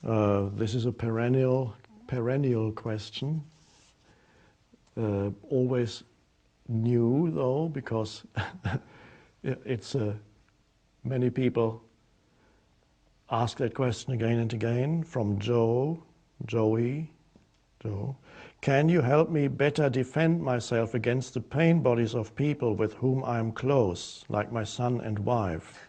This is a perennial question. Always new though, because it's many people ask that question again and again. From Joe. Can you help me better defend myself against the pain bodies of people with whom I am close, like my son and wife?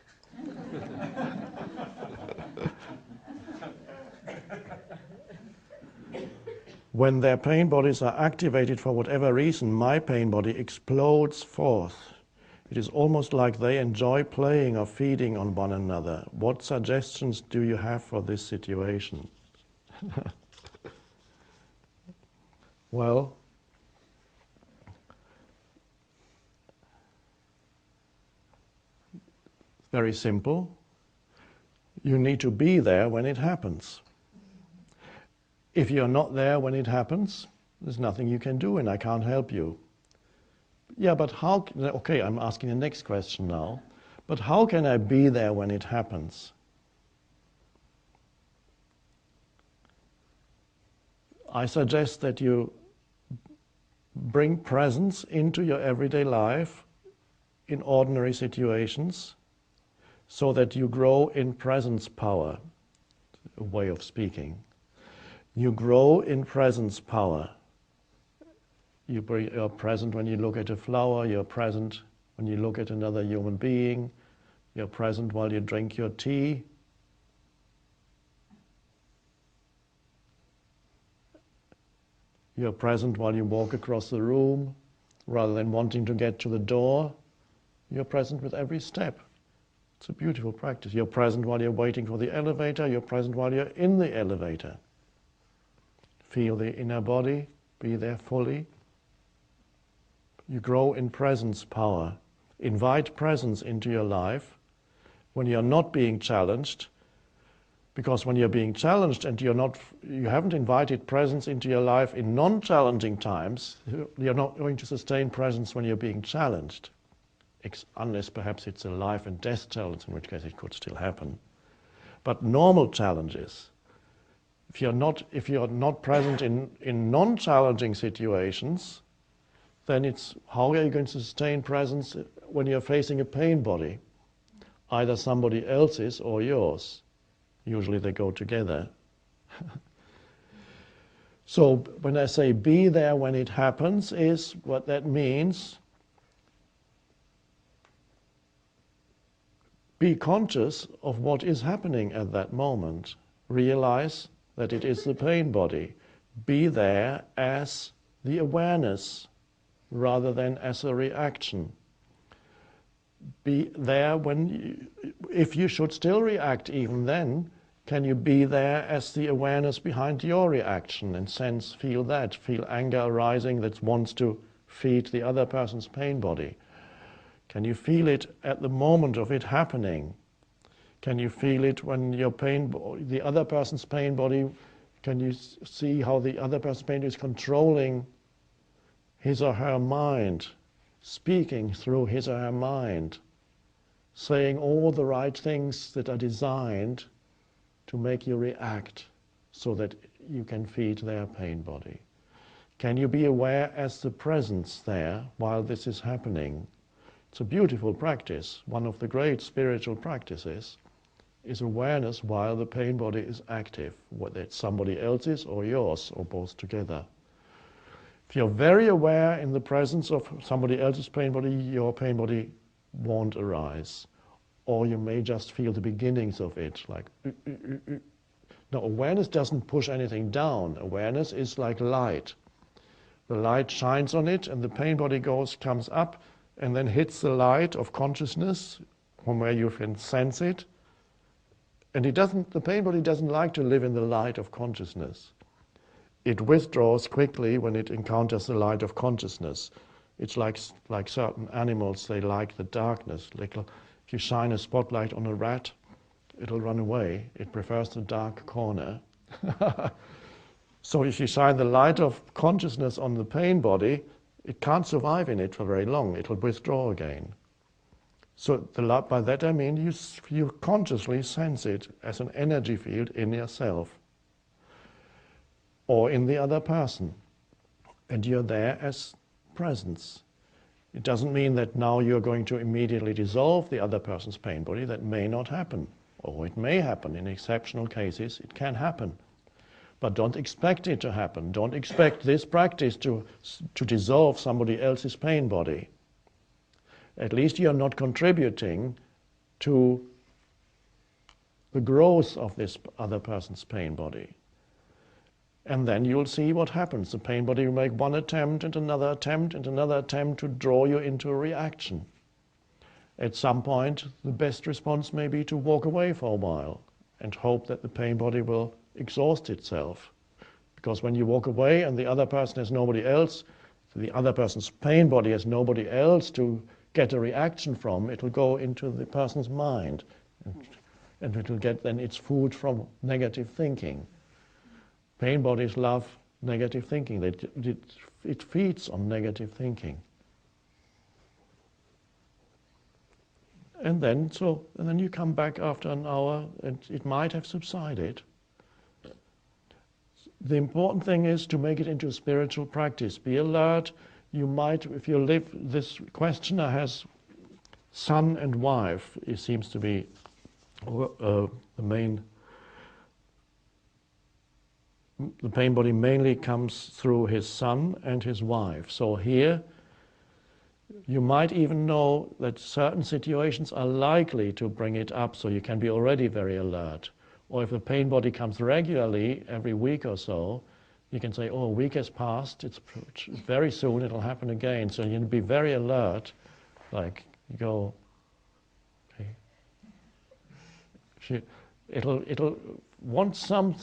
When their pain bodies are activated for whatever reason, my pain body explodes forth. It is almost like they enjoy playing or feeding on one another. What suggestions do you have for this situation? Well, very simple. You need to be there when it happens. If you're not there when it happens, there's nothing you can do and I can't help you. Yeah, but how, okay, I'm asking the next question now. But how can I be there when it happens? I suggest that you bring presence into your everyday life in ordinary situations so that you grow in presence power, a way of speaking. You grow in presence power. You're present when you look at a flower, you're present when you look at another human being, you're present while you drink your tea. You're present while you walk across the room. Rather than wanting to get to the door, you're present with every step. It's a beautiful practice. You're present while you're waiting for the elevator, you're present while you're in the elevator. Feel the inner body, be there fully. You grow in presence power. Invite presence into your life when you're not being challenged, because when you're being challenged and you haven't invited presence into your life in non-challenging times, you're not going to sustain presence when you're being challenged, unless perhaps it's a life and death challenge, in which case it could still happen. But normal challenges, if you're not present in non-challenging situations, then it's how are you going to sustain presence when you're facing a pain body, either somebody else's or yours. Usually they go together. So when I say be there when it happens, is what that means. Be conscious of what is happening at that moment. Realize that it is the pain body. Be there as the awareness rather than as a reaction. Be there if you should still react even then, can you be there as the awareness behind your reaction and feel that, feel anger arising that wants to feed the other person's pain body? Can you feel it at the moment of it happening? Can you feel it when the other person's pain body, can you see how the other person's pain is controlling his or her mind, speaking through his or her mind, saying all the right things that are designed to make you react so that you can feed their pain body? Can you be aware as the presence there while this is happening? It's a beautiful practice. One of the great spiritual practices is awareness while the pain body is active, whether it's somebody else's or yours or both together. If you're very aware in the presence of somebody else's pain body, your pain body won't arise. Or you may just feel the beginnings of it, like Now, awareness doesn't push anything down. Awareness is like light. The light shines on it and the pain body comes up and then hits the light of consciousness from where you can sense it. And the pain body doesn't like to live in the light of consciousness. It withdraws quickly when it encounters the light of consciousness. It's like certain animals, they like the darkness. Like if you shine a spotlight on a rat, it'll run away. It prefers the dark corner. So if you shine the light of consciousness on the pain body, it can't survive in it for very long. It'll withdraw again. So by that I mean you consciously sense it as an energy field in yourself. or in the other person. And you're there as presence. It doesn't mean that now you're going to immediately dissolve the other person's pain body. That may not happen, or it may happen. In exceptional cases, it can happen. But don't expect it to happen. Don't expect this practice to dissolve somebody else's pain body. At least you're not contributing to the growth of this other person's pain body. And then you'll see what happens. The pain body will make one attempt and another attempt and another attempt to draw you into a reaction. At some point, the best response may be to walk away for a while and hope that the pain body will exhaust itself. Because when you walk away and the other person has nobody else, the other person's pain body has nobody else to get a reaction from, it will go into the person's mind. And it will get then its food from negative thinking. Pain bodies love negative thinking. It feeds on negative thinking. And then you come back after an hour and it might have subsided. The important thing is to make it into a spiritual practice. Be alert. You might, if you live, this questioner has son and wife. It seems to be the pain body mainly comes through his son and his wife. So here, you might even know that certain situations are likely to bring it up, so you can be already very alert. Or if the pain body comes regularly, every week or so, you can say, oh, a week has passed, it's very soon it'll happen again. So you can be very alert, like you go, it'll want some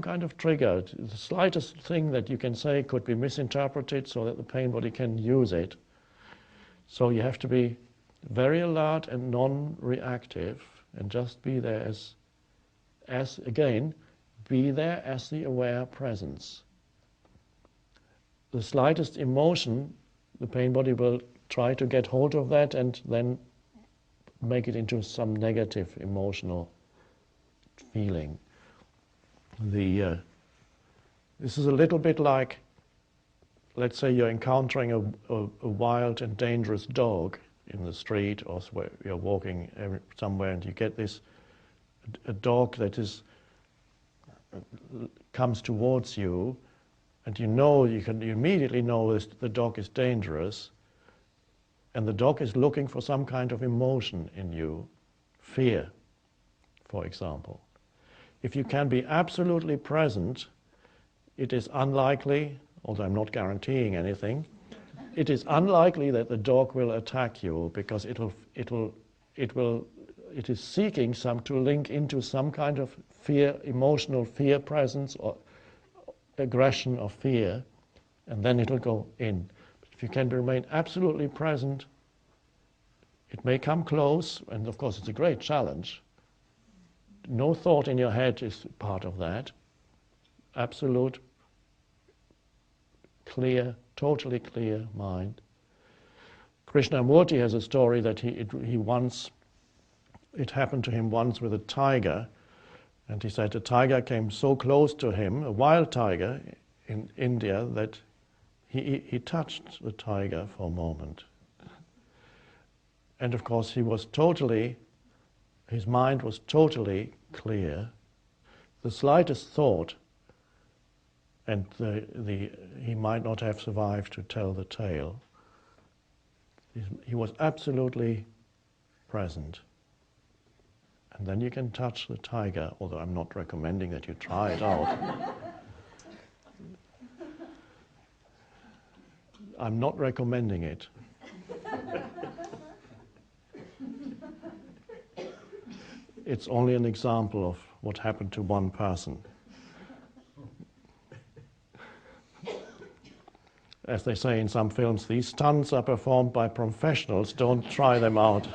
kind of trigger. The slightest thing that you can say could be misinterpreted so that the pain body can use it. So you have to be very alert and non-reactive and just be there as again, be there as the aware presence. The slightest emotion, the pain body will try to get hold of that and then make it into some negative emotional feeling. This is a little bit like, let's say you're encountering a wild and dangerous dog in the street, or you're walking somewhere and you get a dog that comes towards you, and you immediately know the dog is dangerous, and the dog is looking for some kind of emotion in you, fear, for example. If you can be absolutely present, it is unlikely, although I'm not guaranteeing anything, it is unlikely that the dog will attack you, because it is seeking to link into some kind of fear, emotional fear presence or aggression or fear, and then it'll go in. If you can remain absolutely present, it may come close, and of course it's a great challenge. No thought in your head is part of that. Absolute, clear, totally clear mind. Krishnamurti has a story that it happened to him once with a tiger, and he said a tiger came so close to him, a wild tiger in India, that he touched the tiger for a moment. And of course his mind was totally clear. The slightest thought, and he might not have survived to tell the tale. He was absolutely present. And then you can touch the tiger, although I'm not recommending that you try it out. I'm not recommending it. It's only an example of what happened to one person. As they say in some films, these stunts are performed by professionals, don't try them out.